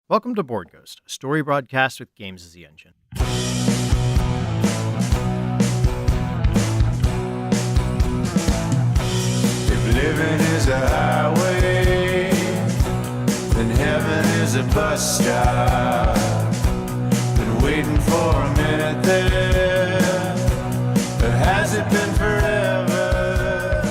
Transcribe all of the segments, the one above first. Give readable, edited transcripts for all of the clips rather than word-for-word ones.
Welcome to Board Ghost, a story broadcast with games as the engine. If living is a highway, then heaven is a bus stop. Been waiting for a minute there, but has it been forever?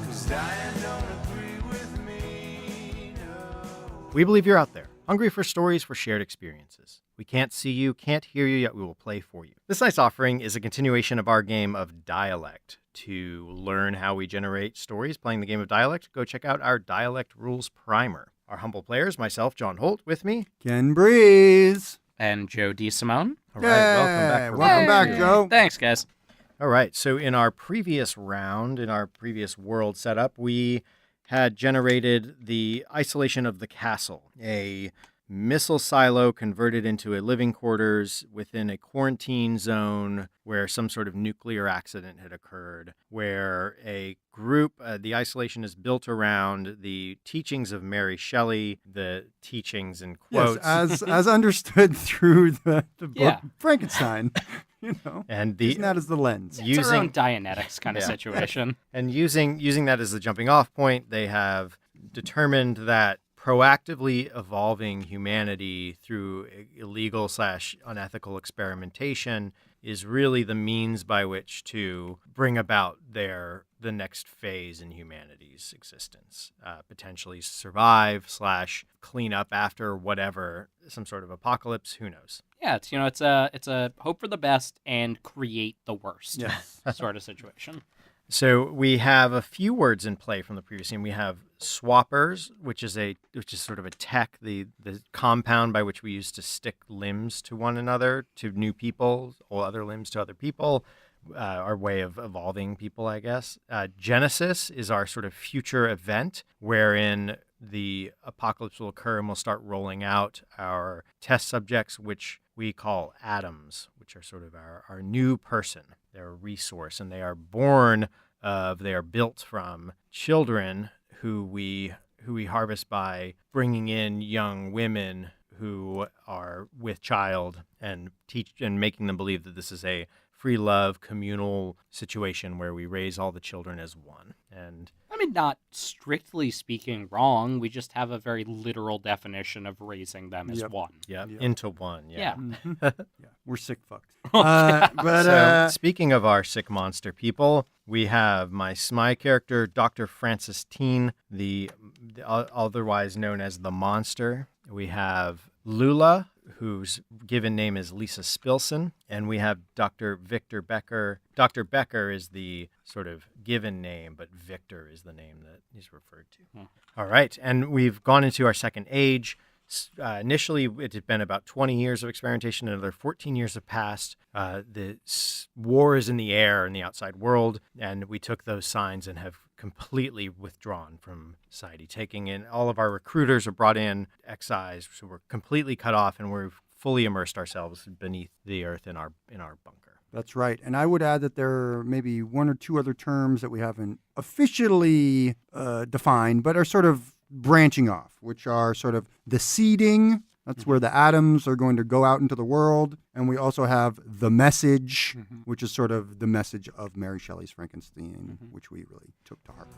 'Cause dying don't agree with me, no. We believe you're out there, hungry for stories for shared experiences. We can't see you, can't hear you, yet we will play for you. This night's offering is a continuation of our game of Dialect. To learn how we generate stories playing the game of Dialect, go check out our Dialect Rules Primer. Our humble players, myself, John Holt, with me. Ken Breese. And Joe Desimone. All right, welcome back. Welcome back, Joe. Thanks, guys. All right, so in our previous round, in our previous world setup, we had generated the isolation of the castle, a missile silo converted into a living quarters within a quarantine zone where some sort of nuclear accident had occurred, where a group, the isolation is built around the teachings of Mary Shelley, the teachings in quotes. Yes, as understood through the book Yeah. Frankenstein, and using that as the lens. It's our own Dianetics kind of situation. And using that as the jumping off point, they have determined that proactively evolving humanity through illegal / unethical experimentation is really the means by which to bring about the next phase in humanity's existence, potentially survive / clean up after whatever, some sort of apocalypse. Who knows? Yeah, it's a hope for the best and create the worst sort of situation. So we have a few words in play from the previous scene. We have swappers, which is sort of a tech, the compound by which we use to stick limbs to one another, to new people, or other limbs to other people, our way of evolving people, I guess. Genesis is our sort of future event wherein the apocalypse will occur and we'll start rolling out our test subjects, which we call atoms, which are sort of our new person. They're a resource, and they are built from children who we harvest by bringing in young women who are with child and teach and making them believe that this is a free love communal situation where we raise all the children as one. And I mean, not strictly speaking wrong. We just have a very literal definition of raising them as one. into one. Yeah. We're sick fucks. So speaking of our sick monster people, we have my character, Dr. Francis Tine, the otherwise known as the Monster. We have Lula, whose given name is Lisa Spillson, and we have Dr. Victor Becker. Dr. Becker is the sort of given name, but Victor is the name that he's referred to. All right, and we've gone into our second age. Initially, it had been about 20 years of experimentation. Another 14 years have passed. The war is in the air in the outside world, and we took those signs and have completely withdrawn from society. Taking in all of our recruiters are brought in, excised, so we're completely cut off, and we've fully immersed ourselves beneath the earth in our bunker. That's right. And I would add that there are maybe one or two other terms that we haven't officially defined, but are sort of branching off, which are sort of the seeding. That's where the atoms are going to go out into the world. And we also have the message, which is sort of the message of Mary Shelley's Frankenstein, which we really took to heart.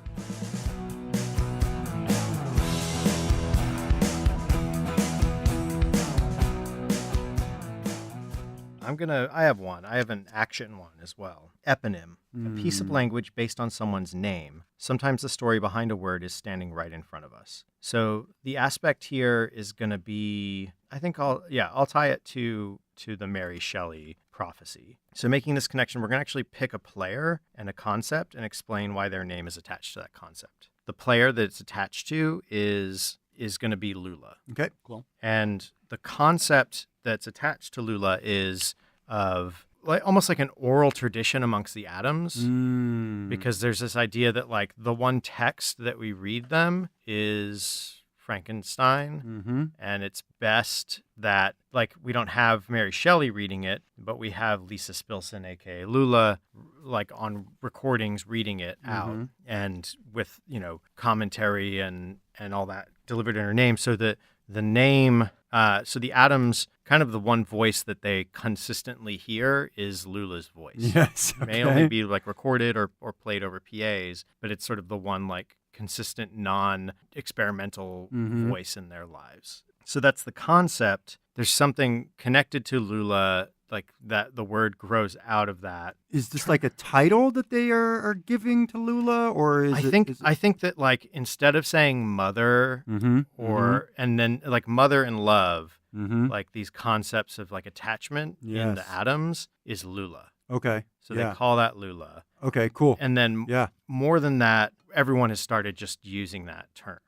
I have one. I have an action one as well. Eponym, a piece of language based on someone's name. Sometimes the story behind a word is standing right in front of us. So the aspect here is going to be, I think I'll tie it to the Mary Shelley prophecy. So making this connection, we're going to actually pick a player and a concept and explain why their name is attached to that concept. The player that it's attached to is going to be Lula. Okay, cool. And the concept that's attached to Lula is of almost like an oral tradition amongst the atoms, because there's this idea that like the one text that we read them is Frankenstein, and it's best that like we don't have Mary Shelley reading it, but we have Lisa Spillson, aka Lula, like on recordings reading it out, and with commentary and all that delivered in her name. So the name, so the Adams, kind of the one voice that they consistently hear is Lula's voice. Yes. It may only be like recorded or played over PAs, but it's sort of the one like consistent non-experimental voice in their lives. So that's the concept. There's something connected to Lula, like that the word grows out of that. Is this like a title that they are giving to Lula, or is I think that like instead of saying mother and then like mother and love, like these concepts of like attachment in the Adams is Lula. Okay. So they call that Lula. Okay, cool. And then more than that, everyone has started just using that term.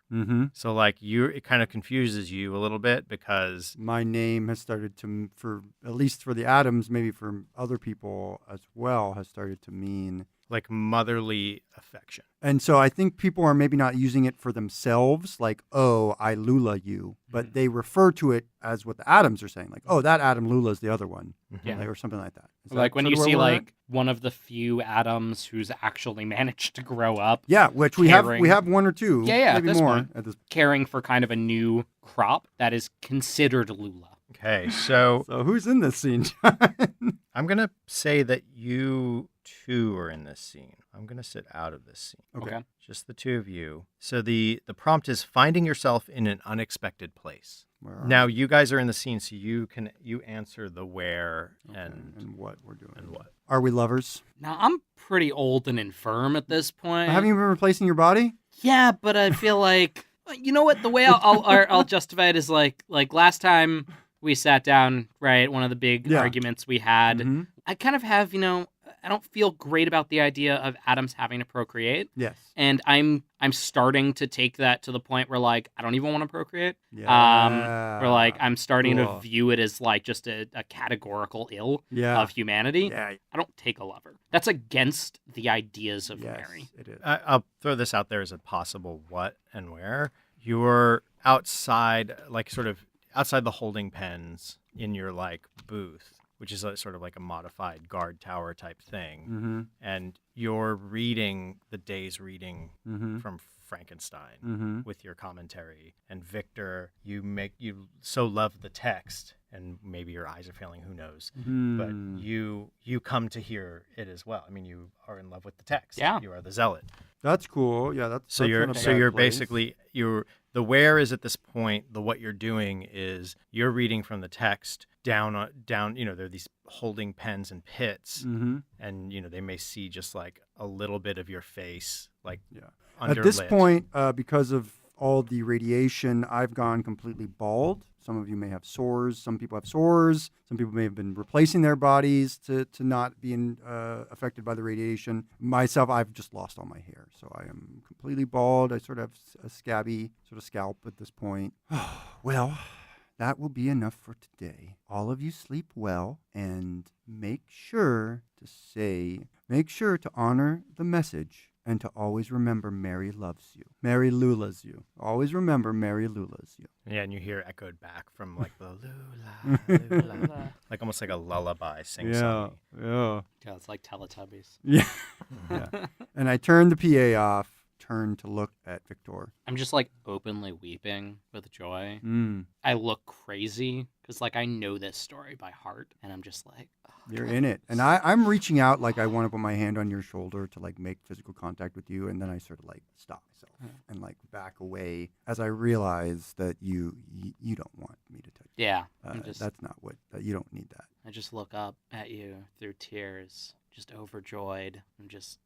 So like it kind of confuses you a little bit because my name has started to, for at least for the Adams, maybe for other people as well, has started to mean like motherly affection. And so I think people are maybe not using it for themselves, like, oh, I Lula you, but they refer to it as what the Adams are saying, like, oh, that Adam Lula is the other one, or something like that. Like when you see like one of the few Adams who's actually managed to grow up. Yeah, which we have one or two, maybe this more. One, caring for kind of a new crop that is considered Lula. Okay, so who's in this scene, John? I'm going to say that you two are in this scene. I'm going to sit out of this scene. Okay. Just the two of you. So the prompt is finding yourself in an unexpected place. Now you guys are in the scene, so you answer the where and what we're doing. And what. Are we lovers? Now, I'm pretty old and infirm at this point. Haven't you been replacing your body? Yeah, but I feel like, you know what, the way I'll justify it is like last time we sat down, right, one of the big arguments we had, I kind of have, I don't feel great about the idea of Adams having to procreate. Yes. And I'm starting to take that to the point where like I don't even want to procreate. Yeah. Where like I'm starting to view it as like just a categorical ill of humanity. Yeah. I don't take a lover. That's against the ideas of Mary. It is. I'll throw this out there as a possible what and where. You're outside, like sort of outside the holding pens in your like booth, which is sort of like a modified guard tower type thing. And you're reading the day's reading from Frankenstein with your commentary. And Vicktor, you so love the text, and maybe your eyes are failing, who knows. But you come to hear it as well. I mean, you are in love with the text. Yeah. You are the zealot. That's cool. Yeah, that's you're basically the where is at this point, the what you're doing is you're reading from the text down, there are these holding pens and pits, and they may see just like a little bit of your face, like underlit. At this point, because of all the radiation, I've gone completely bald. Some of you may have sores. Some people have sores. Some people may have been replacing their bodies to not be affected by the radiation. Myself, I've just lost all my hair. So I am completely bald. I sort of have a scabby sort of scalp at this point. Well, that will be enough for today. All of you sleep well and make sure to honor the message and to always remember Mary loves you. Mary Lula's you. Always remember Mary Lula's you. Yeah, and you hear echoed back from like the Lula, Lula. Like almost like a lullaby sing-song. Yeah. Yeah, it's like Teletubbies. Yeah. And I turned the PA off, turned to look at Vicktor. I'm just like openly weeping with joy. I look crazy because like I know this story by heart, and I'm just like, you're in it. And I'm reaching out like I want to put my hand on your shoulder to like make physical contact with you, and then I sort of like stop myself and like back away as I realize that you don't want me to touch you. Yeah. That's not you don't need that. I just look up at you through tears, just overjoyed.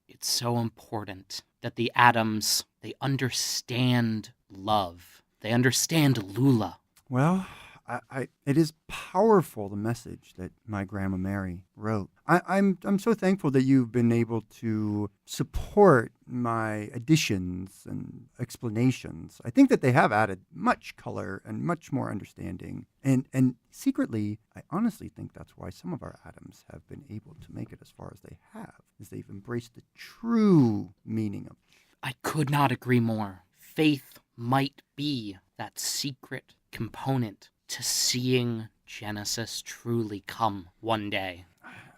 It's so important that the Adams, they understand love. They understand Lula. Well, it is powerful, the message that my Grandma Mary wrote. I'm so thankful that you've been able to support my additions and explanations. I think that they have added much color and much more understanding. And secretly, I honestly think that's why some of our Adams have been able to make it as far as they have, is they've embraced the true meaning of it. I could not agree more. Faith might be that secret component to seeing Genesis truly come one day.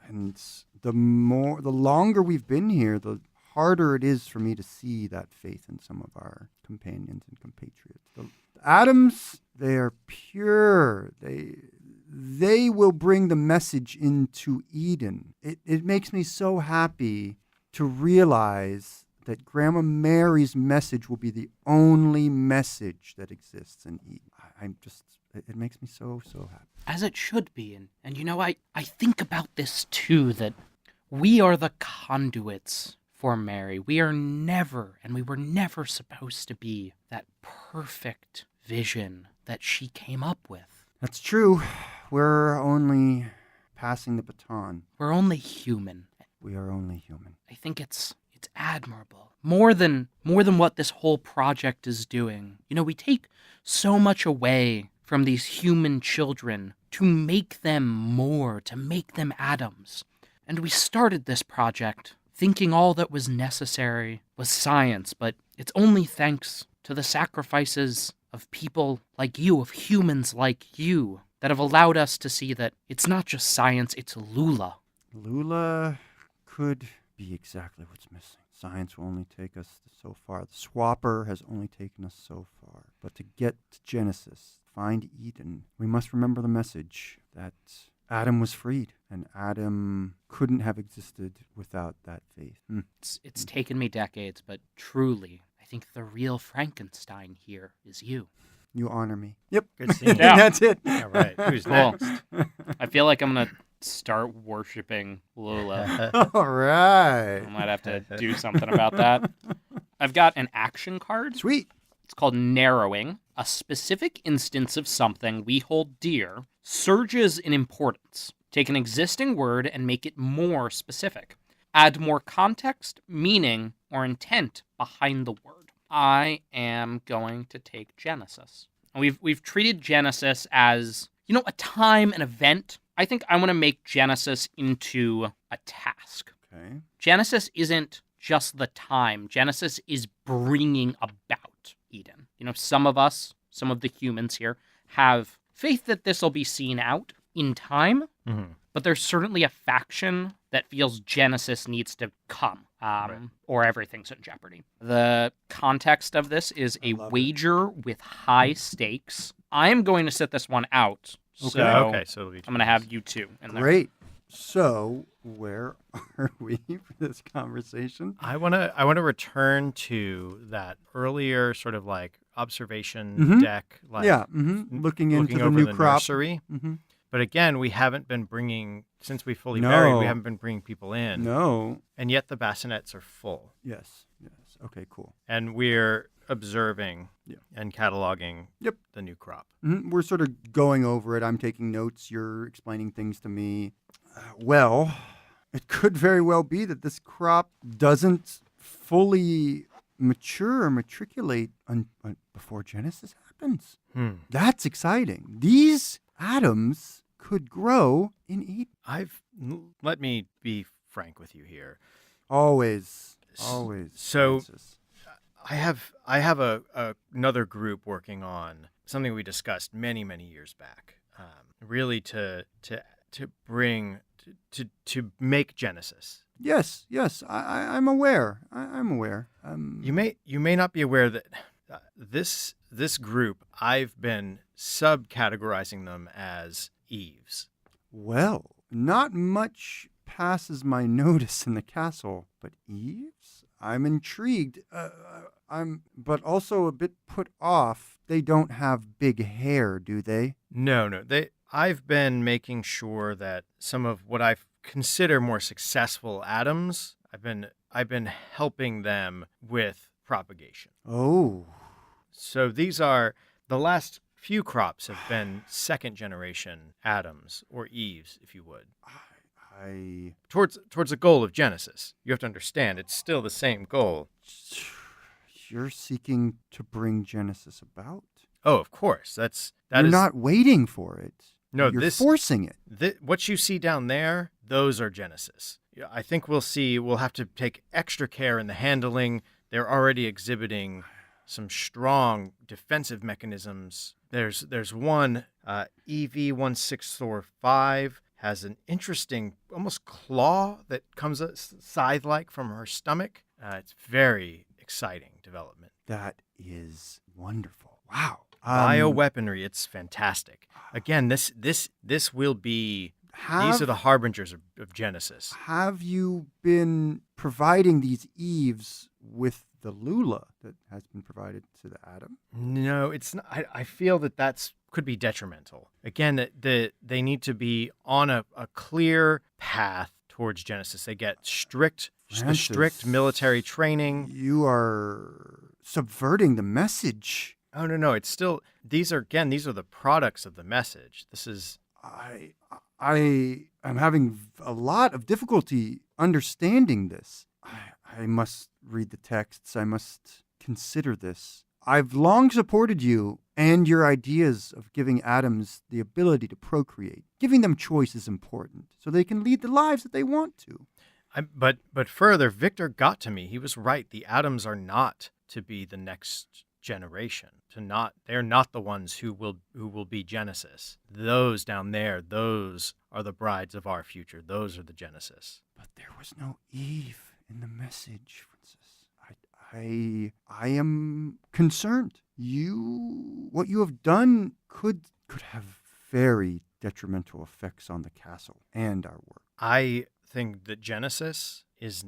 And the longer we've been here, the harder it is for me to see that faith in some of our companions and compatriots. Atoms, they are pure. They will bring the message into Eden. It makes me so happy to realize that Grandma Mary's message will be the only message that exists in Eden. It makes me so happy. As it should be. And you know, I think about this too, that we are the conduits for Mary. We are never, and we were never supposed to be that perfect vision that she came up with. That's true. We're only passing the baton. We're only human. We are only human. I think it's admirable. More than what this whole project is doing. You know, we take so much away from these human children to make them more, to make them atoms. And we started this project thinking all that was necessary was science, but it's only thanks to the sacrifices of people like you, of humans like you, that have allowed us to see that it's not just science, it's Lula. Lula could be exactly what's missing. Science will only take us so far. The swapper has only taken us so far. But to get to Genesis, find Eden, we must remember the message that Adam was freed, and Adam couldn't have existed without that faith. It's taken me decades, but truly, I think the real Frankenstein here is you. You honor me. Yep. Good seeing you. Yeah. That's it. All right. Who's Cool. next? I feel like I'm going to start worshiping Lula. All right. I might have to do something about that. I've got an action card. Sweet. It's called Narrowing. A specific instance of something we hold dear surges in importance. Take an existing word and make it more specific. Add more context, meaning, or intent behind the word. I am going to take Genesis. We've treated Genesis as, you know, a time, an event. I think I want to make Genesis into a task. Okay. Genesis isn't just the time. Genesis is bringing about Eden. You know, some of us, some of the humans here, have faith that this will be seen out in time, but there's certainly a faction that feels Genesis needs to come, or everything's in jeopardy. The context of this is a wager with high stakes. I am going to sit this one out. So Okay, so it'll be I'm going to have you two in there. Great. So, where are we for this conversation? I want to return to that earlier sort of like observation deck, like Looking into the over new the crop. nursery. But again, we haven't been bringing, since we fully No. buried, we haven't been bringing people in. No. And yet the bassinets are full. Yes. Okay, cool. And we're observing and cataloging the new crop. We're sort of going over it. I'm taking notes. You're explaining things to me. Well, it could very well be that this crop doesn't fully mature or matriculate before Genesis happens. That's exciting. These atoms could grow in Eden. Let me be frank with you here. Always. So Francis. I have another group working on something we discussed many years back. Really to make Genesis. Yes. I'm aware. I'm aware. You may not be aware that this group, I've been subcategorizing them as Eves. Well, not much passes my notice in the castle, but Eves? I'm intrigued. But also a bit put off. They don't have big hair, do they? No. I've been making sure that some of what I consider more successful atoms, I've been helping them with propagation. Oh. So these are the last few crops have been second generation atoms, or Eves, if you would. Towards the goal of Genesis. You have to understand, it's still the same goal. You're seeking to bring Genesis about? Oh, of course. That You're is not waiting for it. No, You're forcing it. What you see down there, those are Genesis. I think we'll have to take extra care in the handling. They're already exhibiting some strong defensive mechanisms. There's one, EV1645, has an interesting, almost claw that comes scythe-like from her stomach. It's very exciting development. That is wonderful. Wow. Bioweaponry, it's fantastic. Again, this will be. These are the harbingers of Genesis. Have you been providing these Eves with the Lula that has been provided to the Adam? No, it's not. I feel that could be detrimental. Again, they need to be on a clear path towards Genesis. They get strict military training. You are subverting the message. Oh, no. It's still, these are the products of the message. This is... I am having a lot of difficulty understanding this. I must read the texts. I must consider this. I've long supported you and your ideas of giving atoms the ability to procreate. Giving them choice is important, so they can lead the lives that they want to. But further, Vicktor got to me. He was right. The atoms are not to be the next generation. They're not the ones who will be Genesis. Those down there, those are the brides of our future. Those are the Genesis. But there was no Eve in the message, Francis. I am concerned. What you have done could have very detrimental effects on the castle and our work. I think that Genesis is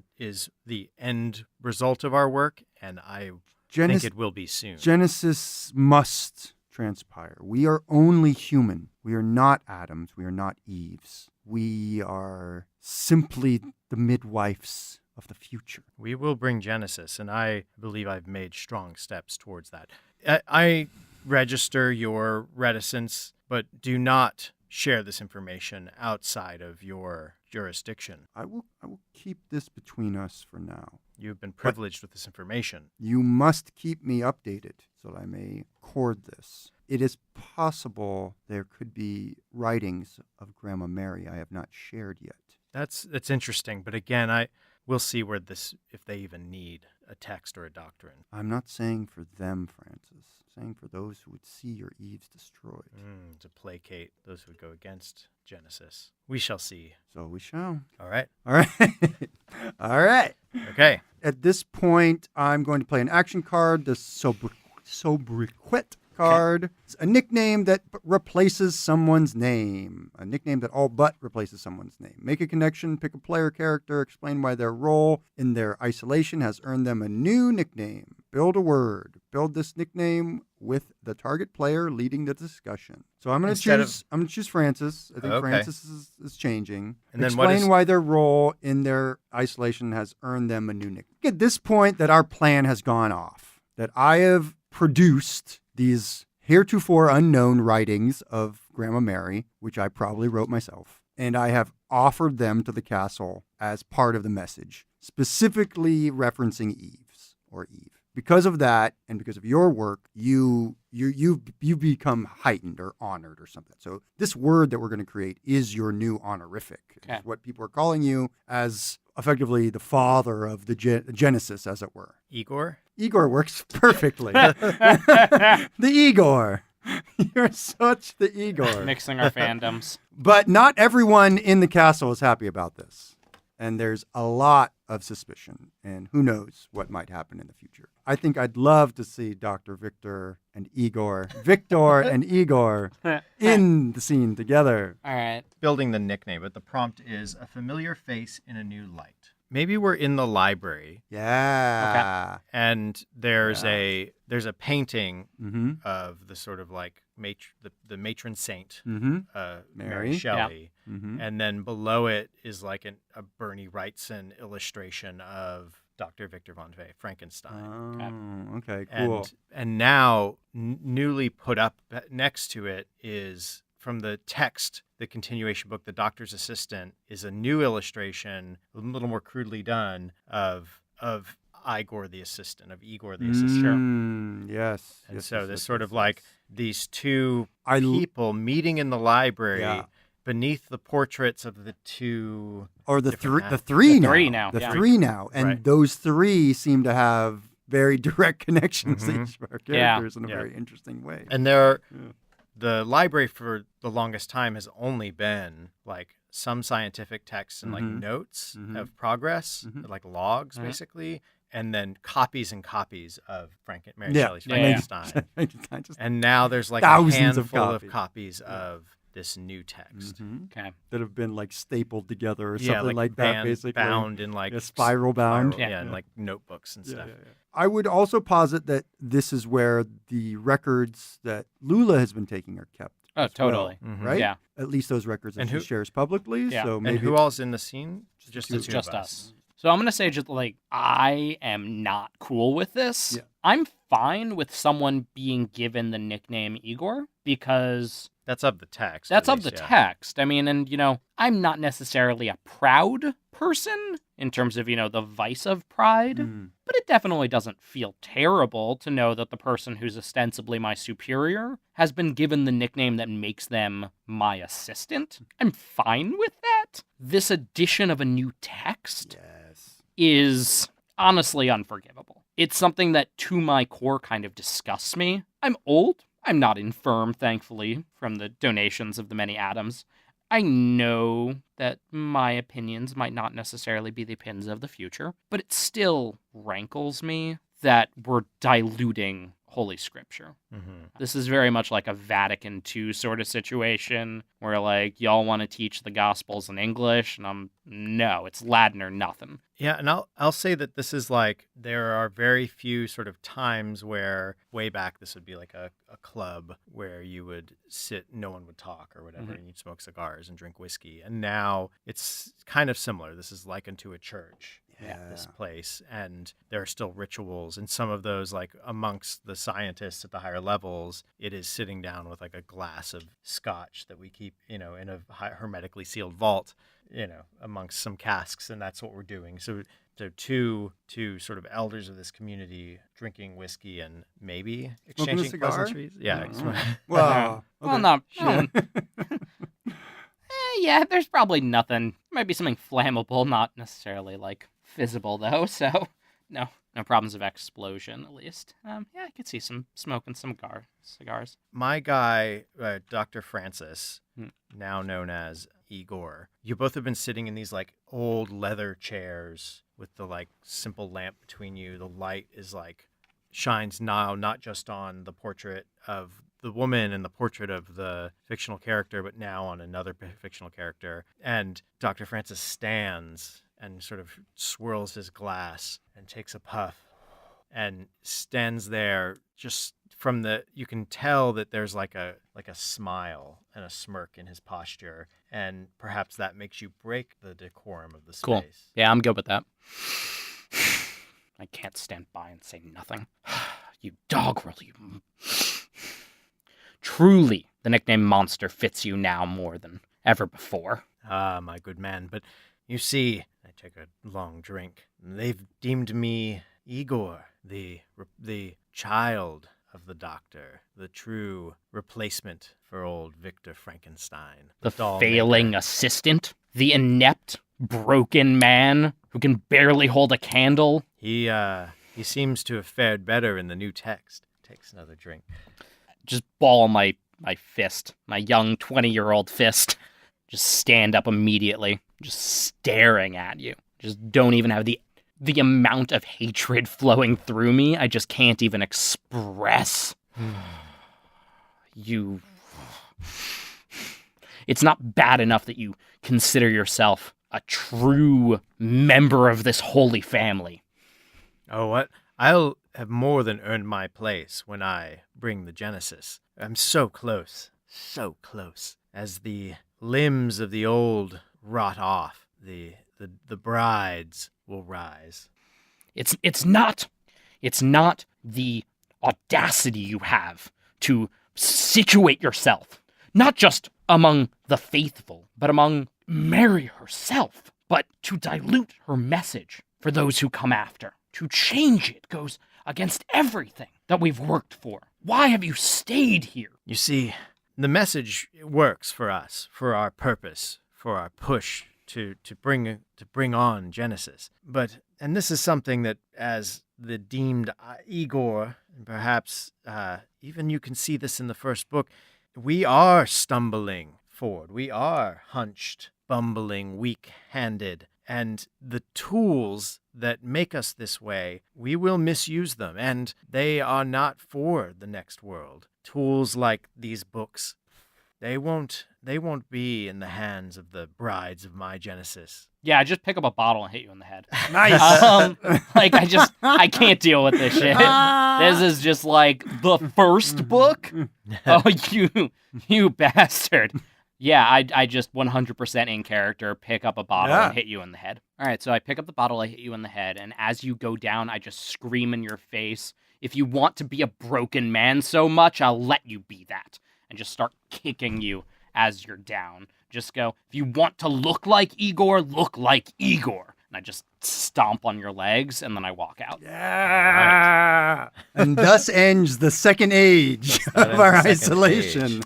the end result of our work, and I think it will be soon. Genesis must transpire. We are only human. We are not Adams. We are not Eves. We are simply the midwives of the future. We will bring Genesis, and I believe I've made strong steps towards that. I register your reticence, but do not share this information outside of your jurisdiction. I will keep this between us for now. You've been privileged with this information. You must keep me updated so that I may record this. It is possible there could be writings of Grandma Mary I have not shared yet. That's interesting, but again, we'll see if they even need a text or a doctrine. I'm not saying for them, Francis. I'm saying for those who would see your Eves destroyed. To placate those who would go against Genesis. We shall see. So we shall. All right. All right. Okay. At this point, I'm going to play an action card, the Sobriquet card. It's a nickname that replaces someone's name. A nickname that all but replaces someone's name. Make a connection, pick a player character, explain why their role in their isolation has earned them a new nickname. Build a word. Build this nickname with the target player leading the discussion. So I'm going to choose Francis. I think Francis is changing. And explain why their role in their isolation has earned them a new nickname. At this point that our plan has gone off, that I have produced these heretofore unknown writings of Grandma Mary, which I probably wrote myself, and I have offered them to the castle as part of the message, specifically referencing Eves or Eve. Because of that, and because of your work, you become heightened or honored or something. So this word that we're going to create is your new honorific. Okay. It's what people are calling you as effectively the father of the Genesis, as it were. Igor? Igor works perfectly. The Igor. You're such the Igor. Mixing our fandoms. But not everyone in the castle is happy about this. And there's a lot of suspicion, and who knows what might happen in the future. I think I'd love to see Dr. Victor and Igor in the scene together. All right. Building the nickname, but the prompt is a familiar face in a new light. Maybe we're in the library. Yeah. Okay. And there's a painting of the sort of like the matron saint, Mary Shelley. Yeah. And then below it is like a Bernie Wrightson illustration of Dr. Victor von Frankenstein. Oh, okay, cool. And now newly put up next to it is from the text, the continuation book, The Doctor's Assistant, is a new illustration, a little more crudely done, of Igor the assistant, of Igor the assistant. Yes. And so there's sort of like these two people meeting in the library beneath the portraits of the two... Or the three now. And those three seem to have very direct connections to each of our characters in a very interesting way. And the library for the longest time has only been like some scientific texts and like notes of progress, like logs basically, and then copies and copies of Mary Yeah. Shelley's Yeah. Frankenstein. Just And now there's like Thousands a of handful copies. of copies of this new text. Okay. that have been like stapled together or Yeah, something like that, basically. bound in like Spiral bound. yeah, and like notebooks and stuff. I would also posit that this is where the records that Lula has been taking are kept. Oh, as totally. well, right? Yeah. At least those records that And she who- shares publicly. Yeah. So And maybe who all's in the scene? Just the It's two Just of us. So I'm gonna say just like I am not cool with this. Yeah. I'm fine with someone being given the nickname Igor because That's of the text. that's at of the least, yeah. text. I mean, and I'm not necessarily a proud person in terms of, the vice of pride, but it definitely doesn't feel terrible to know that the person who's ostensibly my superior has been given the nickname that makes them my assistant. I'm fine with that. This addition of a new text is honestly unforgivable. It's something that to my core kind of disgusts me. I'm old. I'm not infirm, thankfully, from the donations of the many atoms. I know that my opinions might not necessarily be the opinions of the future, but it still rankles me that we're diluting Holy Scripture. This is very much like a Vatican II sort of situation where, like, y'all want to teach the Gospels in English, and no, it's Latin or nothing. Yeah, and I'll say that this is like there are very few sort of times where way back this would be like a club where you would sit, no one would talk or whatever, and you'd smoke cigars and drink whiskey. And now it's kind of similar. This is likened to a church. This place, and there are still rituals, and some of those, like amongst the scientists at the higher levels, it is sitting down with like a glass of scotch that we keep in a hermetically sealed vault, amongst some casks, and that's what we're doing. So two sort of elders of this community drinking whiskey and maybe Smoking a exchanging cigar? pleasantries. Yeah. Well, Well, not. Yeah, there's probably nothing. Might be something flammable, not necessarily like visible though. So no problems of explosion at least. I could see some smoking some cigars. My guy, Dr. Francis, now known as Igor, you both have been sitting in these like old leather chairs with the like simple lamp between you. The light is like shines now not just on the portrait of the woman and the portrait of the fictional character, but now on another fictional character. And Dr. Francis stands and sort of swirls his glass and takes a puff and stands there just from you can tell that there's like a smile and a smirk in his posture, and perhaps that makes you break the decorum of the space. Cool. Yeah, I'm good with that. I can't stand by and say nothing. You doggerel, you... Truly, the nickname Monster fits you now more than ever before. Ah, my good man, but you see, I take a long drink. They've deemed me Igor, the child of the doctor, the true replacement for old Victor Frankenstein. The doll failing maker. assistant? The inept, broken man who can barely hold a candle? He seems to have fared better in the new text. Takes another drink. Just ball my fist, my young 20-year-old fist. Just stand up immediately, just staring at you. Just don't even have the amount of hatred flowing through me. I just can't even express. You... It's not bad enough that you consider yourself a true member of this holy family. Oh, what? I'll have more than earned my place when I bring the Genesis. I'm so close, as the limbs of the old rot off. The brides will rise. It's not the audacity you have to situate yourself, not just among the faithful, but among Mary herself, but to dilute her message for those who come after. To change it goes against everything that we've worked for. Why have you stayed here? You see, the message works for us, for our purpose, for our push to bring on Genesis. And this is something that, as the deemed Igor, and perhaps even you can see this in the first book, we are stumbling forward. We are hunched, bumbling, weak-handed, And the tools that make us this way, we will misuse them, and they are not for the next world. Tools like these books, they won't be in the hands of the brides of my Genesis. Yeah, I just pick up a bottle and hit you in the head. Nice. Like, I can't deal with this shit. This is just like the first book? Oh, you bastard. Yeah, I just 100% in character pick up a bottle and hit you in the head. All right, so I pick up the bottle, I hit you in the head, and as you go down, I just scream in your face, if you want to be a broken man so much, I'll let you be that. And just start kicking you as you're down. Just go, if you want to look like Igor, look like Igor. And I just stomp on your legs, and then I walk out. Yeah. And thus ends the second age of our isolation.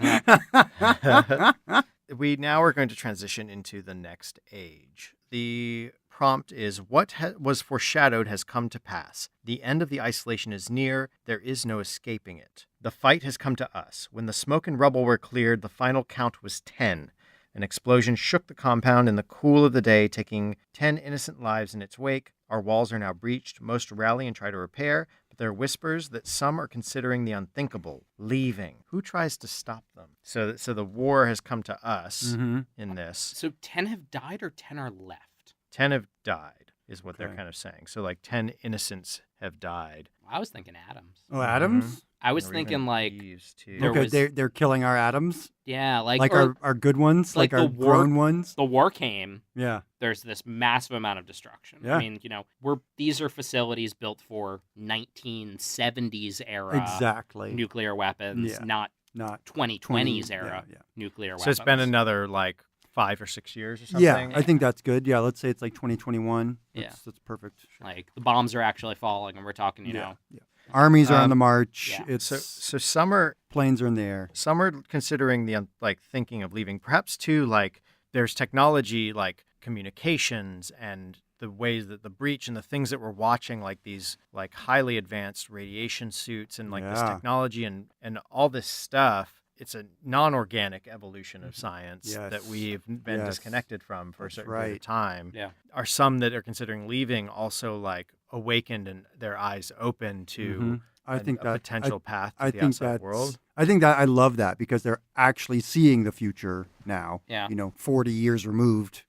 We now are going to transition into the next age. The prompt is, what was foreshadowed has come to pass. The end of the isolation is near. There is no escaping it. The fight has come to us. When the smoke and rubble were cleared, the final count was 10. An explosion shook the compound in the cool of the day, taking 10 innocent lives in its wake. Our walls are now breached. Most rally and try to repair, but there are whispers that some are considering the unthinkable, leaving. Who tries to stop them? So the war has come to us in this. So 10 have died or 10 are left? 10 have died, is what they're kind of saying. So, like, 10 innocents have died. I was thinking atoms. Oh, atoms? I was thinking, like, they're killing our atoms? Yeah, like our good ones? Like our grown ones? The war came. Yeah. There's this massive amount of destruction. Yeah. I mean, these are facilities built for 1970s era nuclear weapons, not 2020s era nuclear weapons. So it's been another, like, 5 or 6 years or something? Yeah, I think that's good. Yeah, let's say it's like 2021. That's perfect. Sure. Like, the bombs are actually falling, and we're talking, you know. Yeah. Armies are on the march. Yeah. It's so some are planes are in the air. Some are considering thinking of leaving. Perhaps too, like, there's technology like communications and the ways that the breach and the things that we're watching, like these like highly advanced radiation suits and like this technology and all this stuff. It's a non-organic evolution of science that we've been disconnected from for a certain period of time. Yeah. Are some that are considering leaving also like awakened and their eyes open to a potential path to the outside world? I think that I love that because they're actually seeing the future now. Yeah. 40 years removed.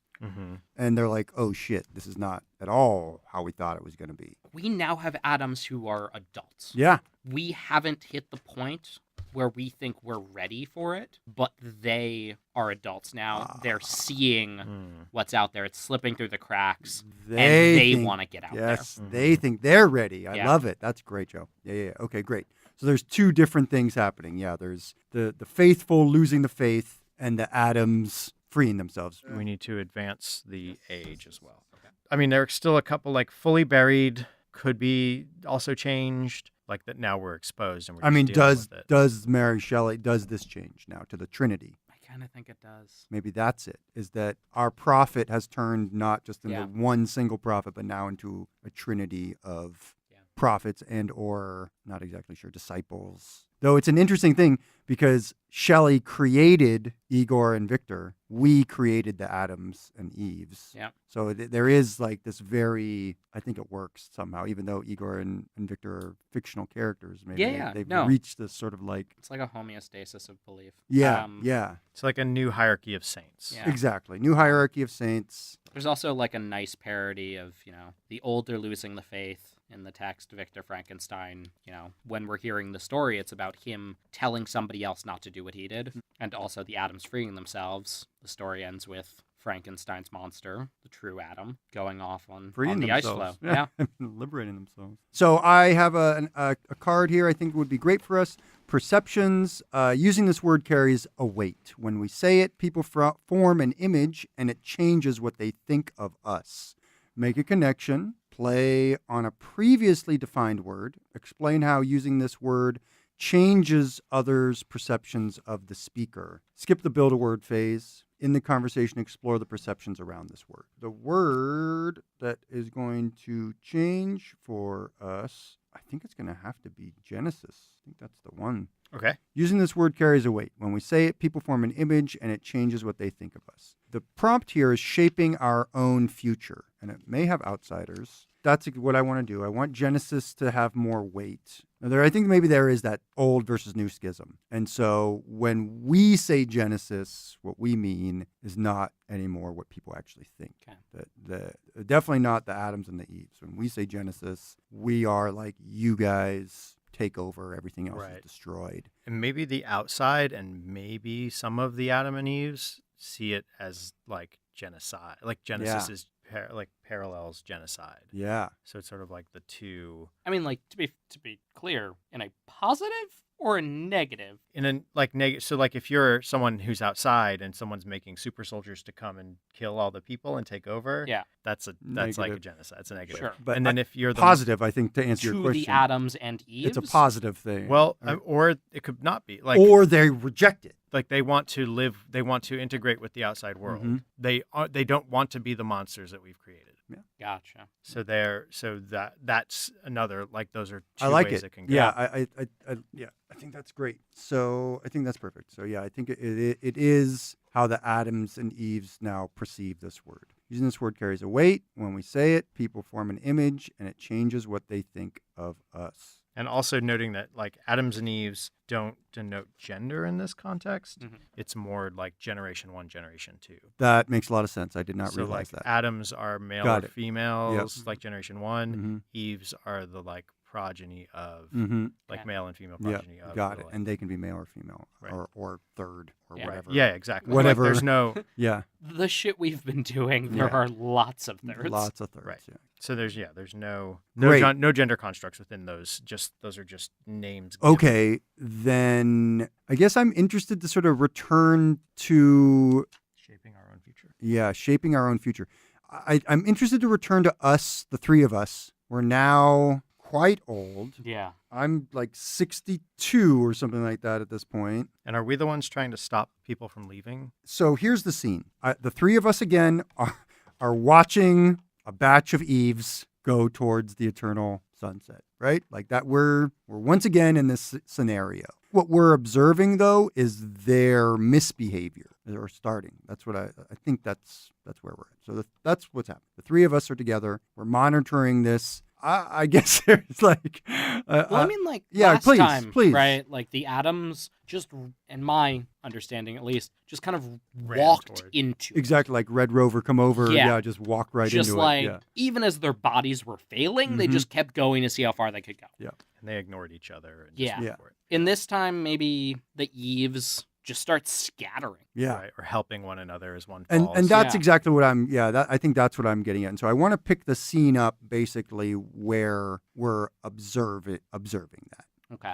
And they're like, oh shit, this is not at all how we thought it was going to be. We now have atoms who are adults. Yeah. We haven't hit the point where we think we're ready for it, but they are adults now. They're seeing what's out there. It's slipping through the cracks, and they want to get out there. Yes, they think they're ready. I love it. That's great, Joe. Yeah. Okay, great. So there's two different things happening. Yeah, there's the faithful losing the faith and the atoms freeing themselves. We need to advance the age as well. Okay. I mean, there are still a couple like fully buried, could be also changed. Like that now we're exposed and we're just dealing with it. Does Mary Shelley, does this change now to the Trinity? I kind of think it does. Maybe that's it, is that our prophet has turned not just into one single prophet, but now into a trinity of prophets and or, not exactly sure, disciples. Though it's an interesting thing because Shelley created Igor and Vicktor. We created the Adams and Eves. Yeah. So there is like this I think it works somehow, even though Igor and Vicktor are fictional characters. Maybe they've reached this sort of like... It's like a homeostasis of belief. Yeah, It's like a new hierarchy of saints. Yeah. Exactly. New hierarchy of saints. There's also like a nice parody of, the older losing the faith. In the text, Victor Frankenstein, when we're hearing the story, it's about him telling somebody else not to do what he did. And also the atoms freeing themselves. The story ends with Frankenstein's monster, the true Adam, going off on the ice floe. Yeah. Liberating themselves. So I have a card here I think would be great for us. Perceptions. Using this word carries a weight. When we say it, people form an image and it changes what they think of us. Make a connection. Play on a previously defined word. Explain how using this word changes others' perceptions of the speaker. Skip the build-a-word phase. In the conversation, explore the perceptions around this word. The word that is going to change for us, I think it's going to have to be Genesis. I think that's the one. Okay. Using this word carries a weight. When we say it, people form an image and it changes what they think of us. The prompt here is shaping our own future, and it may have outsiders. That's what I want to do. I want Genesis to have more weight. Now, I think maybe there is that old versus new schism. And so when we say Genesis, what we mean is not anymore what people actually think. Okay. Definitely not the Adams and the Eves. When we say Genesis, we are like, you guys take over, everything else is destroyed. And maybe the outside and maybe some of the Adam and Eves see it as like genocide. Like Genesis is parallels genocide. Yeah. So it's sort of like the two. I mean, like to be clear, in a positive or a negative? In a like negative. So like if you're someone who's outside and someone's making super soldiers to come and kill all the people and take over, that's like a genocide. It's a negative. Sure. But and then if you're the positive, I think to answer your question, the Adams and Eves, it's a positive thing. Well, or it could not be like, or they reject it. Like they want to live, they want to integrate with the outside world. Mm-hmm. They don't want to be the monsters that we've created. Yeah. Gotcha. So that's another, like those are two I like ways it. it can go. Yeah, I think that's great. So I think that's perfect. So yeah, I think it is how the Adams and Eves now perceive this word. Using this word carries a weight. When we say it, people form an image and it changes what they think of us. And also noting that like Adams and Eves don't denote gender in this context. Mm-hmm. It's more like generation 1, generation 2. That makes a lot of sense. I did not realize like that. Adams are male or females, like generation 1. Mm-hmm. Eves are the like progeny of male and female progeny of. Got it. And they can be male or female or third or whatever. Yeah, exactly. Whatever. Like, there's no the shit we've been doing. There are lots of thirds. Lots of thirds. Right. Yeah. So there's no gender constructs within those. Those are just names. Given. Okay, then I guess I'm interested to sort of return to shaping our own future. Yeah, shaping our own future. I'm interested to return to us, the three of us. We're now quite old. Yeah. I'm like 62 or something like that at this point. And are we the ones trying to stop people from leaving? So here's the scene. The three of us again are watching a batch of Eves go towards the eternal sunset, right? Like that we're once again in this scenario. What we're observing though is their misbehavior or starting. That's what I think that's where we're at. So that's what's happening. The three of us are together. We're monitoring this. I guess there's like well, I mean, like last time, please. Right? Like the Adams, just in my understanding at least, just kind of walked into exactly like Red Rover come over. Yeah, just walk right just into like, it. Yeah. Even as their bodies were failing, they just kept going to see how far they could go. Yeah, and they ignored each other. And yeah. In this time, maybe the Eves just start scattering. Yeah. Right, or helping one another as one falls. And that's exactly what I think that's what I'm getting at. And so I want to pick the scene up basically where we're observing that. Okay.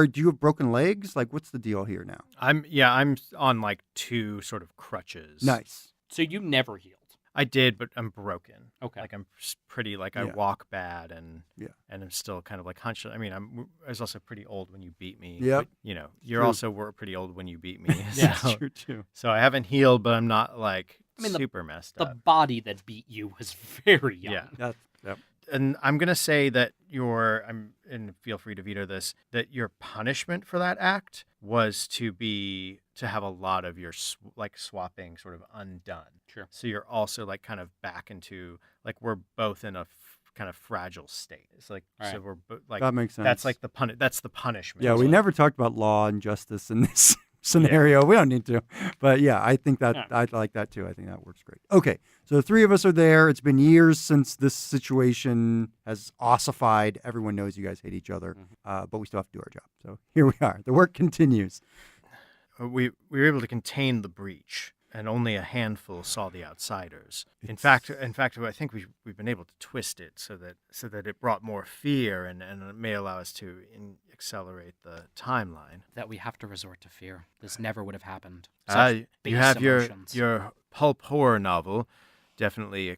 Do you have broken legs? Like, what's the deal here now? I'm on like two sort of crutches. Nice. So you never healed. I did, but I'm broken. Okay. Like I'm pretty, like I walk bad and I'm still kind of like hunched. I mean, I was also pretty old when you beat me. Yeah. You know, you're also were pretty old when you beat me. Yeah, true too. So I haven't healed, but I'm not like super messed up. The body that beat you was very young. Yeah. Yep. And I'm going to say that and feel free to veto this, that your punishment for that act was to have a lot of your swapping sort of undone. Sure. So you're also like kind of back into, like we're both in a kind of fragile state. It's like, so we're like, that makes sense. That's like that's the punishment. Yeah. We never talked about law and justice in this scenario. We don't need to, but yeah, I think that I like that too. I think that works great. Okay. So the three of us are there. It's been years since this situation has ossified. Everyone knows you guys hate each other, but we still have to do our job. So here we are. The work continues. We were able to contain the breach, and only a handful saw the outsiders. In fact, I think we've been able to twist it so that it brought more fear and it may allow us to accelerate the timeline. That we have to resort to fear. This never would have happened. You have your pulp horror novel. Definitely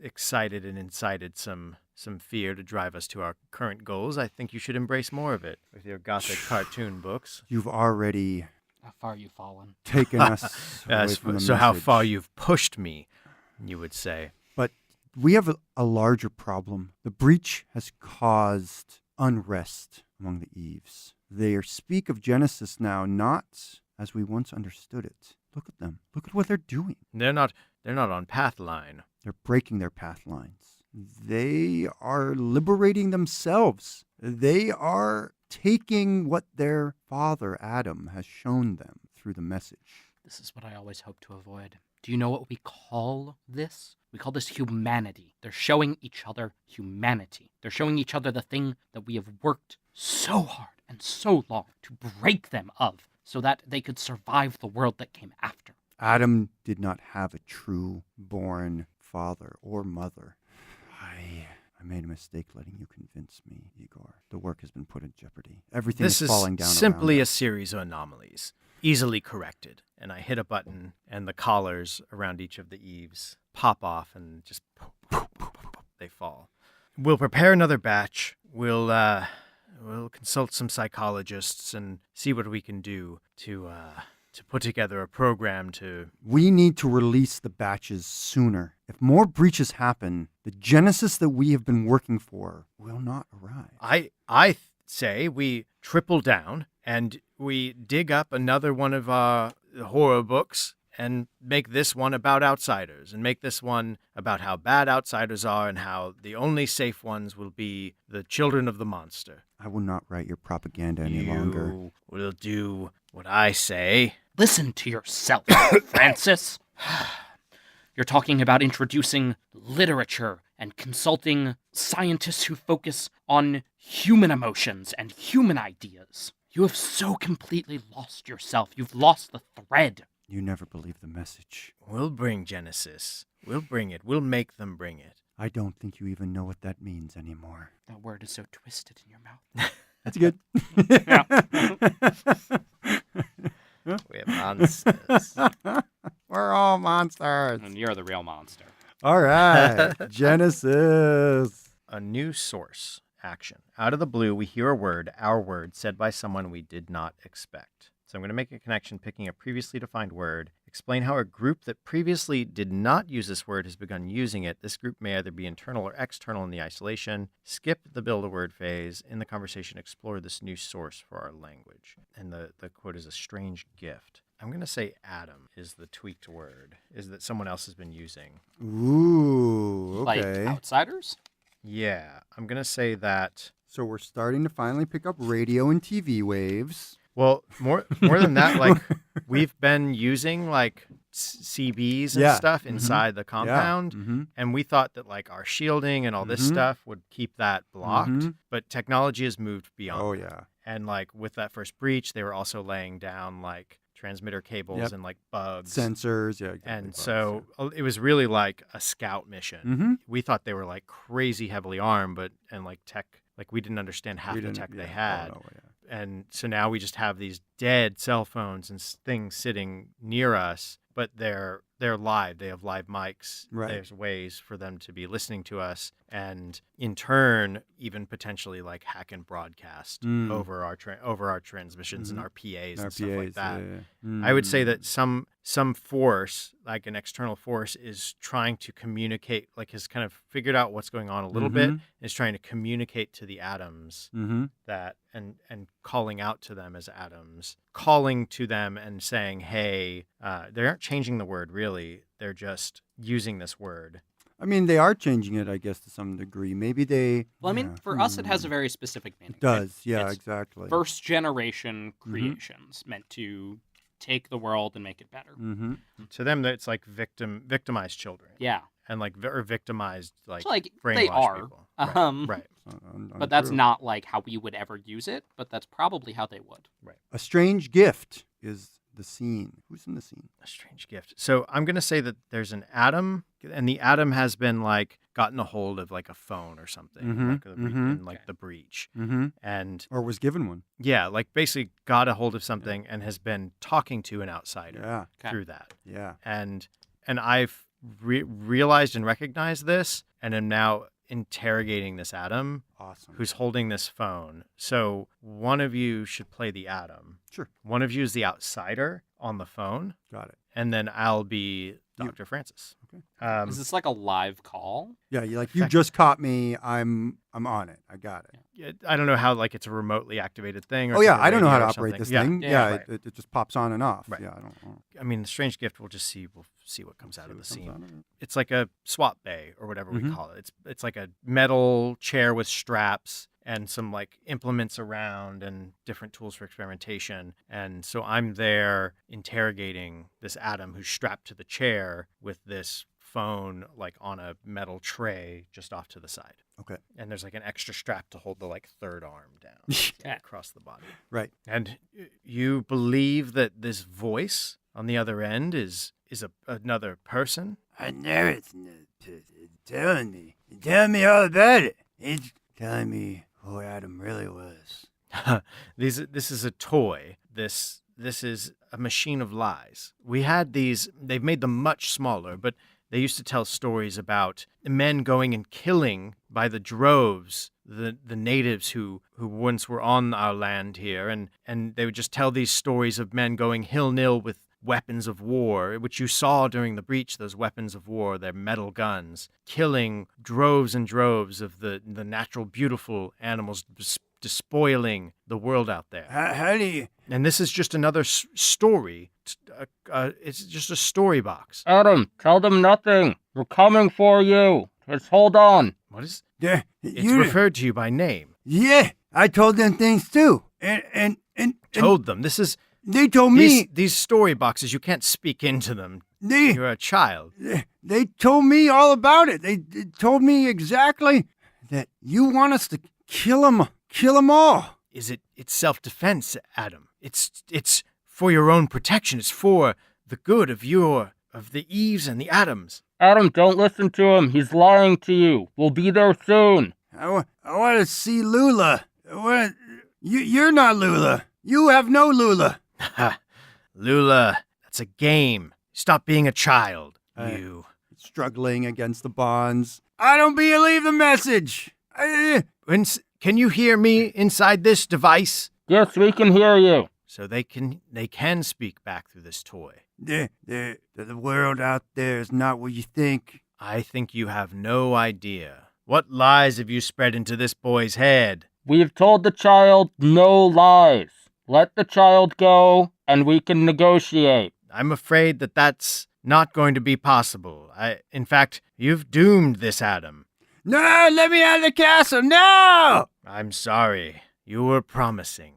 excited and incited some fear to drive us to our current goals. I think you should embrace more of it with your gothic cartoon books. You've already how far you've fallen. Taken us away from the so message. How far you've pushed me, you would say. But we have a larger problem. The breach has caused unrest among the Eves. They speak of Genesis now not as we once understood it. Look at them. Look at what they're doing. They're not on path line. They're breaking their path lines. They are liberating themselves. They are taking what their father, Adam, has shown them through the message. This is what I always hope to avoid. Do you know what we call this? We call this humanity. They're showing each other humanity. They're showing each other the thing that we have worked so hard and so long to break them of, so that they could survive the world that came after. Adam did not have a true born father or mother. I made a mistake letting you convince me, Igor. The work has been put in jeopardy. Everything is falling down. This is simply around a series of anomalies, easily corrected. And I hit a button, and the collars around each of the eaves pop off, and just poof, poof, poof, poof, poof, they fall. We'll prepare another batch. We'll consult some psychologists and see what we can do to put together a program to... We need to release the batches sooner. If more breaches happen, the Genesis that we have been working for will not arrive. I say we triple down and we dig up another one of our horror books and make this one about outsiders, and make this one about how bad outsiders are and how the only safe ones will be the children of the monster. I will not write your propaganda any longer. You will do what I say. Listen to yourself, Francis. You're talking about introducing literature and consulting scientists who focus on human emotions and human ideas. You have so completely lost yourself. You've lost the thread. You never believe the message. We'll bring Genesis. We'll bring it. We'll make them bring it. I don't think you even know what that means anymore. That word is so twisted in your mouth. That's good. We're monsters. We're all monsters. And you're the real monster. All right. Genesis. A new source. Action. Out of the blue, we hear a word, our word, said by someone we did not expect. So I'm going to make a connection picking a previously defined word, explain how a group that previously did not use this word has begun using it. This group may either be internal or external in the isolation. Skip the build a word phase. In the conversation, explore this new source for our language. And the quote is a strange gift. I'm going to say Adam is the tweaked word, is that someone else has been using. Ooh, okay. Like outsiders? Yeah, I'm going to say that. So we're starting to finally pick up radio and TV waves. Well, more than that, like we've been using like CBs and stuff inside the compound, and we thought that like our shielding and all this stuff would keep that blocked, but technology has moved beyond. Oh, that. yeah. And like with that first breach, they were also laying down like transmitter cables and like bugs. Sensors, yeah. Exactly, and bugs, so it was really like a scout mission. We thought they were like crazy heavily armed, and like tech, like we didn't understand half the tech they had. Oh, no, And so now we just have these dead cell phones and things sitting near us, but they're live. They have live mics. Right. There's ways for them to be listening to us, and in turn, even potentially like hack and broadcast over our transmissions and our PAs and stuff like that. Yeah. I would say that some force, like an external force, is trying to communicate, like has kind of figured out what's going on a little bit, is trying to communicate to the atoms that and calling out to them as atoms, calling to them and saying, hey, they aren't changing the word really. They're just using this word. I mean, they are changing it, I guess, to some degree. Maybe they... Well, I mean, for us, it has a very specific meaning. It does, right? yeah, It's exactly. First generation creations meant to take the world and make it better. To them, it's like victimized children. Yeah. And like or victimized like, So, like brainwashed they are. people. Right. Right. But that's not like how we would ever use it, but that's probably how they would. Right. A strange gift is the scene. Who's in the scene? A strange gift. So I'm going to say that there's an atom, and the atom has been like gotten a hold of like a phone or something, in like the breach. And Or was given one. yeah, like basically got a hold of something and has been talking to an outsider through that. Yeah. And I've realized and recognized this, and am now interrogating this atom Awesome. who's holding this phone. So one of you should play the atom. Sure. One of you is the outsider on the phone, Got it. and then I'll be Dr. Francis. Okay. Is this like a live call? Yeah, you just caught me. I'm on it. I got it. I don't know how it's a remotely activated thing. Or Oh it's yeah, like a I don't know how to radio or operate something. this thing. Yeah, right. it just pops on and off. Right. Yeah, I don't know. I mean, the strange gift. We'll see what comes out of the See what scene. comes out of it. It's like a swap bay or whatever we Mhm. call it. It's like a metal chair with straps and some implements around and different tools for experimentation. And so I'm there interrogating this Adam who's strapped to the chair with this phone on a metal tray just off to the side. Okay. And there's an extra strap to hold the third arm down across the body. Right. And you believe that this voice on the other end is another person? I know it's telling me all about it. It's telling me who Adam really was. This is a toy. This is a machine of lies. We had these, they've made them much smaller, but they used to tell stories about men going and killing by the droves the natives who once were on our land here, and they would just tell these stories of men going hill-nil with weapons of war, which you saw during the breach, those weapons of war, their metal guns, killing droves and droves of the natural beautiful animals, despoiling the world out there. How do you... And this is just another story. It's just a story box. Adam, tell them nothing. We're coming for you. Just hold on. What is? Yeah, It's referred to you by name. Yeah, I told them things too. And Told them. This is they told me... these story boxes. You can't speak into them. They... You're a child. They told me all about it. They told me exactly that you want us to kill them all. It's self-defense, Adam. It's for your own protection. It's for the good of the Eves and the Adams. Adam, don't listen to him. He's lying to you. We'll be there soon. I want to see Lula. You're not Lula. You have no Lula. Ha, Lula, that's a game. Stop being a child, you. Struggling against the bonds. I don't believe the message. Can you hear me inside this device? Yes, we can hear you. So they can speak back through this toy. The world out there is not what you think. I think you have no idea. What lies have you spread into this boy's head? We've told the child no lies. Let the child go, and we can negotiate. I'm afraid that's not going to be possible. In fact, you've doomed this Adam. No, let me out of the castle. No! I'm sorry. You were promising.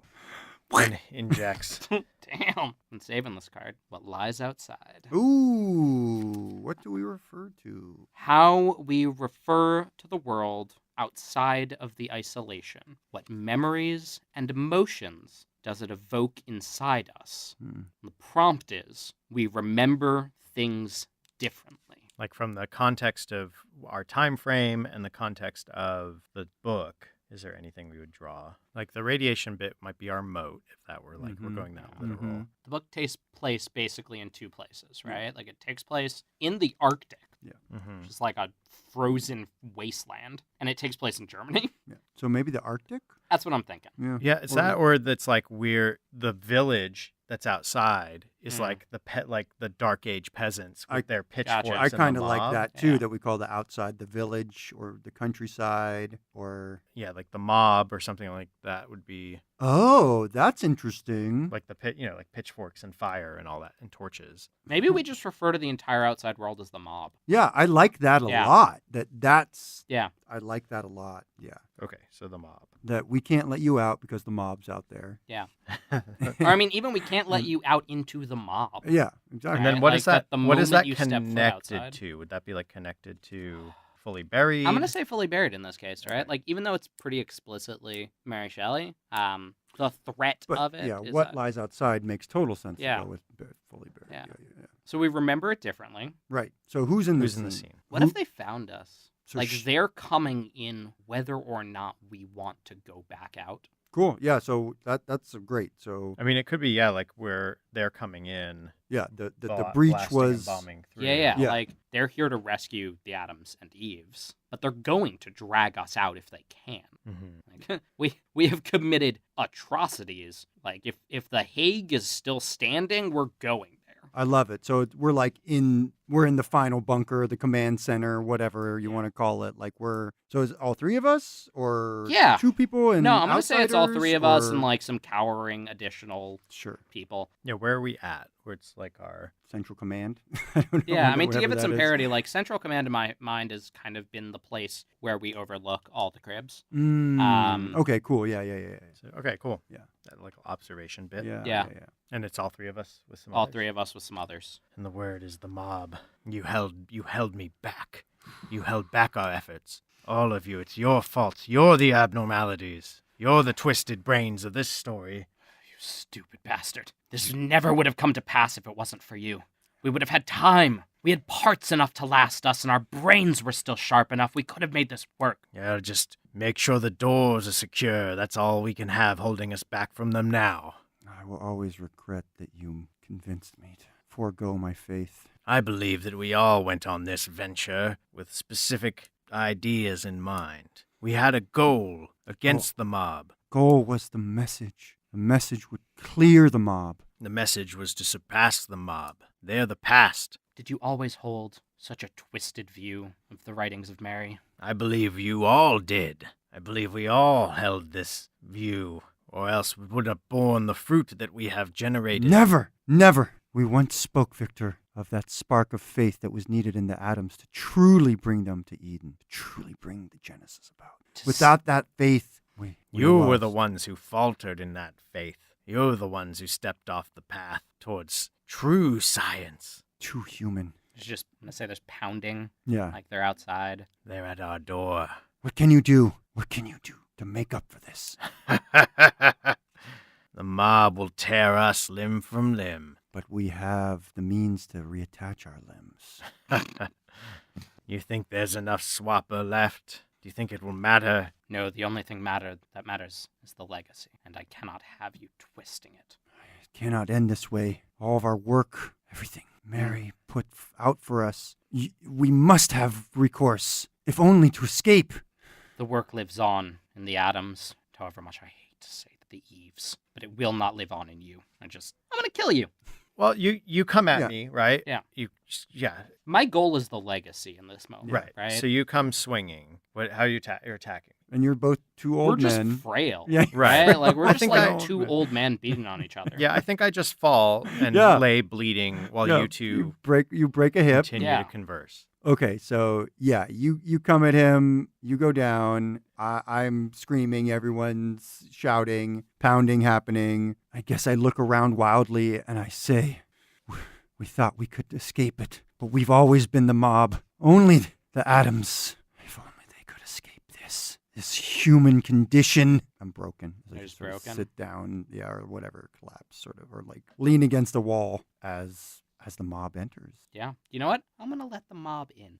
And injects. Damn. I'm saving this card. What lies outside? Ooh, what do we refer to? How we refer to the world outside of the isolation. What memories and emotions does it evoke inside us? The prompt is, we remember things differently. From the context of our time frame and the context of the book, is there anything we would draw? The radiation bit might be our moat, if that were we're going that literal. The book takes place basically in two places, right? It takes place in the Arctic, which is like a frozen wasteland, and it takes place in Germany. Yeah. So maybe the Arctic? That's what I'm thinking. Yeah, it's that, or that's we're the village that's outside is the Dark Age peasants with their pitchforks. I kind of like that too. Yeah. That we call the outside the village or the countryside or the mob or something like that would be. Oh, that's interesting. The pit, pitchforks and fire and all that and torches. Maybe we just refer to the entire outside world as the mob. Yeah, I like that a lot. That's yeah. I like that a lot. Yeah. Okay, so the mob. That we can't let you out because the mob's out there. Yeah. Or even we can't let you out into the mob. Yeah, exactly. And then what is that? The What is that moment you step foot connected outside. to? Would that be connected to Fully Buried? I'm gonna say fully buried in this case, right? Even though it's pretty explicitly Mary Shelley, the threat But, of it. yeah, is what that- lies outside makes total sense Yeah. to go with fully buried. Yeah. Yeah. So we remember it differently. Right. So who's in Who's this in the scene? What if they found us? So They're coming in whether or not we want to go back out. Cool. Yeah. So that's great. So I mean, it could be where they're coming in. yeah, the breach blasting was and bombing through. Yeah. They're here to rescue the Adams and Eves, but they're going to drag us out if they can. Mhm. We have committed atrocities. If the Hague is still standing, we're going there. I love it. So we're in we're in the final bunker, the command center, whatever you want to call it. Like so is it all three of us or Yeah. 2 people and No, I'm going to say it's all 3 of us and or- like some cowering additional Sure. people. Yeah, where are we at? Where it's like our... Central Command. I don't know. Yeah, I mean, to give whatever it some that is. parody, like Central Command in my mind has kind of been the place where we overlook all the cribs. Okay, cool. Yeah. So, okay, cool. Yeah. That little observation bit. Yeah. And it's all 3 of us with some All others. 3 of us with some others. And the word is the mob. You held me back. You held back our efforts. All of you, it's your fault. You're the abnormalities. You're the twisted brains of this story. You stupid bastard. This never would have come to pass if it wasn't for you. We would have had time. We had parts enough to last us, and our brains were still sharp enough. We could have made this work. Yeah, just make sure the doors are secure. That's all we can have holding us back from them now. I will always regret that you convinced me to forego my faith. I believe that we all went on this venture with specific ideas in mind. We had a goal against the mob. Goal was the message. The message would clear the mob. The message was to surpass the mob. They're the past. Did you always hold such a twisted view of the writings of Mary? I believe you all did. I believe we all held this view, or else we would have borne the fruit that we have generated. Never. We once spoke, Vicktor, of that spark of faith that was needed in the atoms to truly bring them to Eden, to truly bring the Genesis about. Without that faith, we You were lost. the ones who faltered in that faith. You're the ones who stepped off the path towards true science. Too human. It's just, I'm going to say there's pounding, Yeah. like they're outside. They're at our door. What can you do? What can you do to make up for this? The mob will tear us limb from limb. But we have the means to reattach our limbs. You think there's enough swapper left? Do you think it will matter? No, the only thing that matters is the legacy, and I cannot have you twisting it. It cannot end this way. All of our work, everything Mary put out for us, we must have recourse, if only to escape. The work lives on in the atoms, however much I hate to say the Eves, but it will not live on in you. I'm going to kill you. Well, you come at Yeah. me, right? Yeah. Yeah, My goal is the legacy in this moment, right. right? So you come swinging. How you're attacking? And you're both two we're old just men. frail, Yeah. right? Like we're I just think like I- two old men beating on each other. Yeah, I think I just fall and Yeah. lay bleeding while Yeah, you two you break a hip. continue Yeah. to converse. Okay, so yeah, you come at him, you go down. I'm screaming, everyone's shouting, pounding happening. I guess I look around wildly and I say, we thought we could escape it, but we've always been the mob. Only the atoms. If only they could escape this human condition. I'm broken. I You're just just sort of broken? sit down, yeah, or whatever, collapse, sort of, or like lean against the wall as the mob enters. Yeah. You know what? I'm going to let the mob in.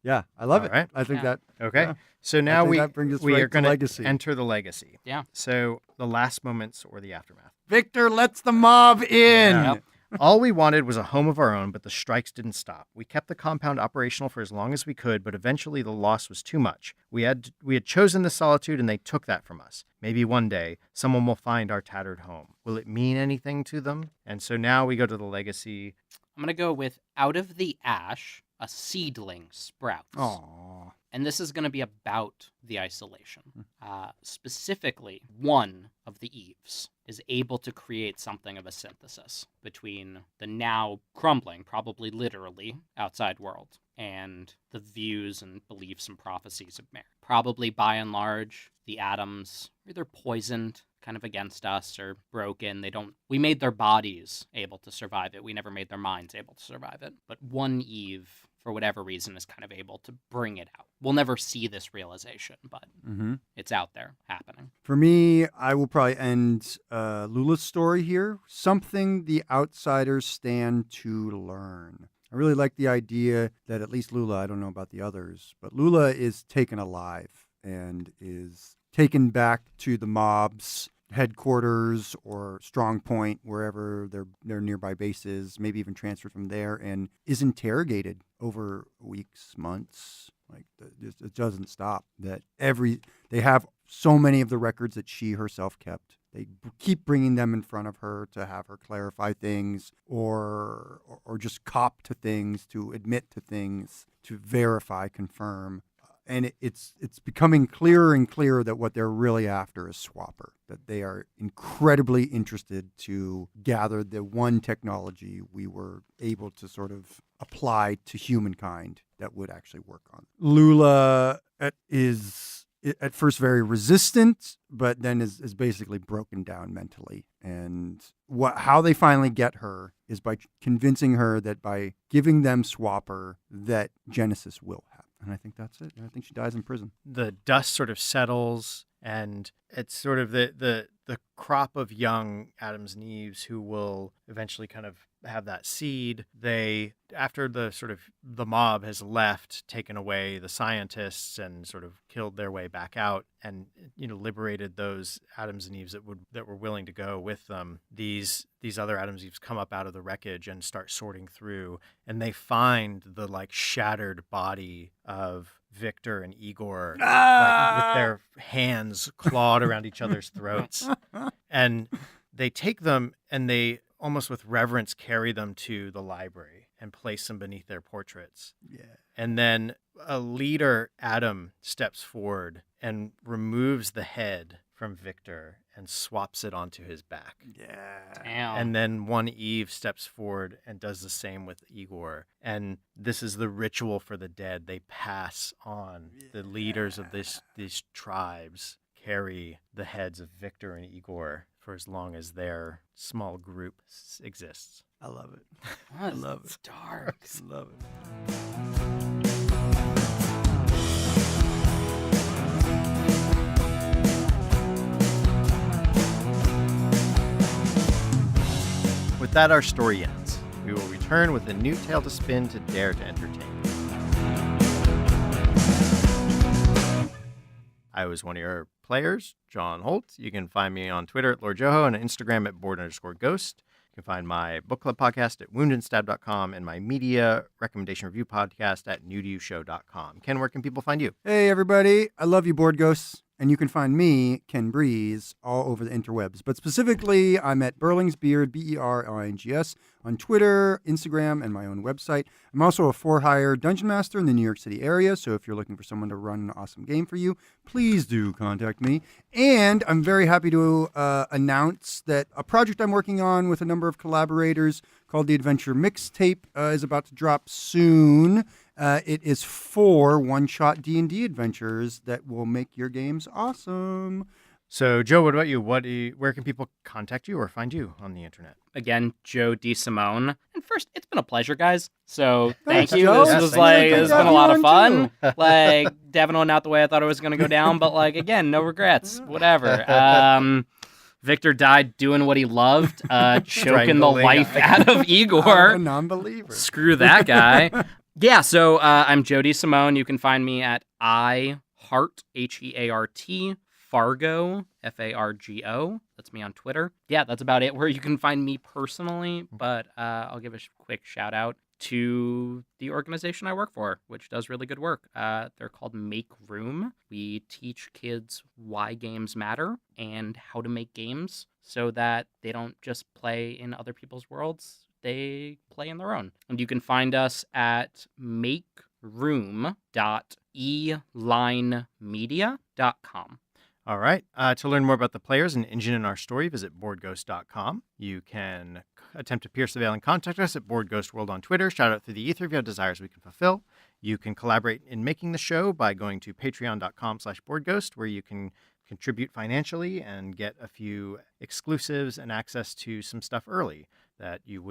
Yeah, I love All it. right. I think Yeah. that. Okay. Yeah. So now think we that brings us we right are to going to legacy. enter the legacy. Yeah. So the last moments or the aftermath. Vicktor lets the mob in. Yeah. All we wanted was a home of our own, but the strikes didn't stop. We kept the compound operational for as long as we could, but eventually the loss was too much. We had chosen the solitude, and they took that from us. Maybe one day someone will find our tattered home. Will it mean anything to them? And so now we go to the legacy. I'm going to go with out of the ash, a seedling sprouts. Aww. And this is going to be about the isolation. Specifically, one of the Eves is able to create something of a synthesis between the now crumbling, probably literally, outside world and the views and beliefs and prophecies of Mary. Probably by and large, the atoms are either poisoned, kind of against us, or broken. We made their bodies able to survive it. We never made their minds able to survive it. But one Eve, for whatever reason, is kind of able to bring it out. We'll never see this realization, but it's out there happening. For me, I will probably end Lula's story here. Something the outsiders stand to learn. I really like the idea that at least Lula, I don't know about the others, but Lula is taken alive and is taken back to the mob's headquarters or strong point, wherever their nearby bases, maybe even transferred from there, and is interrogated over weeks, months. Like it doesn't stop. They have so many of the records that she herself kept They keep bringing them in front of her to have her clarify things or just cop to things, to admit to things, to verify, confirm. And it's becoming clearer and clearer that what they're really after is Swapper, that they are incredibly interested to gather the one technology we were able to sort of apply to humankind that would actually work on it. Lula is at first very resistant, but then is basically broken down mentally. And how they finally get her is by convincing her that by giving them Swapper, that Genesis will happen. And I think that's it. I think she dies in prison. The dust sort of settles, and it's sort of the crop of young Adams and Eves who will eventually kind of have that seed. They, after the mob has left, taken away the scientists and sort of killed their way back out, and liberated those Adams and Eves that were willing to go with them. These other Adams and Eves come up out of the wreckage and start sorting through, and they find the shattered body of Vicktor and Igor, with their hands clawed around each other's throats. And they take them and they almost with reverence carry them to the library and place them beneath their portraits. Yeah. And then a leader, Adam, steps forward and removes the head from Vicktor and swaps it onto his back. Yeah. Damn. And then one Eve steps forward and does the same with Igor. And this is the ritual for the dead. They pass on. The leaders of these tribes carry the heads of Vicktor and Igor for as long as their small group exists. I love it. I love it. It's dark. I love it. With that, our story ends. We will return with a new tale to spin to dare to entertain. I was one of your players, John Holt. You can find me on Twitter at Lord Joho and on Instagram at board_ghost. You can find my book club podcast at woundandstab.com and my media recommendation review podcast at newtoyoushow.com. Ken, where can people find you? Hey, everybody. I love you, Board Ghosts. And you can find me, Ken Breese, all over the interwebs. But specifically, I'm at Berlingsbeard, Berlings, on Twitter, Instagram, and my own website. I'm also a for-hire dungeon master in the New York City area, so if you're looking for someone to run an awesome game for you, please do contact me. And I'm very happy to announce that a project I'm working on with a number of collaborators called the Adventure Mixtape is about to drop soon. It is 4 one-shot D&D adventures that will make your games awesome. So, Joe, what about you? Where can people contact you or find you on the internet? Again, Joe Desimone. And first, it's been a pleasure, guys. So Thanks, thank you. Joe. This Yes, was thanks. it's Thanks been a lot of for fun. having me Definitely not the way I thought it was going to go down, but again, no regrets. Whatever. Vicktor died doing what he loved, choking the life out of Igor. I'm a non-believer. Screw that guy. Yeah, so I'm Joe Desimone. You can find me at iHeart, Heart, Fargo, Fargo. That's me on Twitter. Yeah, that's about it where you can find me personally, but I'll give a quick shout out to the organization I work for, which does really good work. They're called Make Room. We teach kids why games matter and how to make games so that they don't just play in other people's worlds. They play in their own. And you can find us at makeroom.elinemedia.com. All right. To learn more about the players and engine in our story, visit boardghost.com. You can attempt to pierce the veil and contact us at BoardGhostWorld on Twitter. Shout out through the ether if you have desires we can fulfill. You can collaborate in making the show by going to patreon.com/boardghost, where you can contribute financially and get a few exclusives and access to some stuff early that you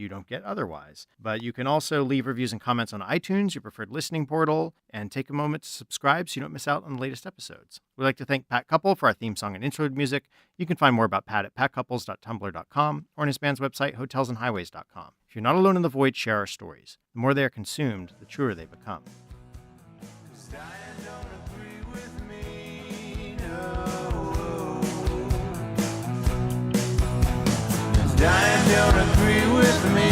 don't get otherwise. But you can also leave reviews and comments on iTunes, your preferred listening portal, and take a moment to subscribe so you don't miss out on the latest episodes. We'd like to thank Pat Couple for our theme song and intro music. You can find more about Pat at patcouples.tumblr.com or on his band's website, hotelsandhighways.com. If you're not alone in the void, share our stories. The more they are consumed, the truer they become. Dying don't agree with me.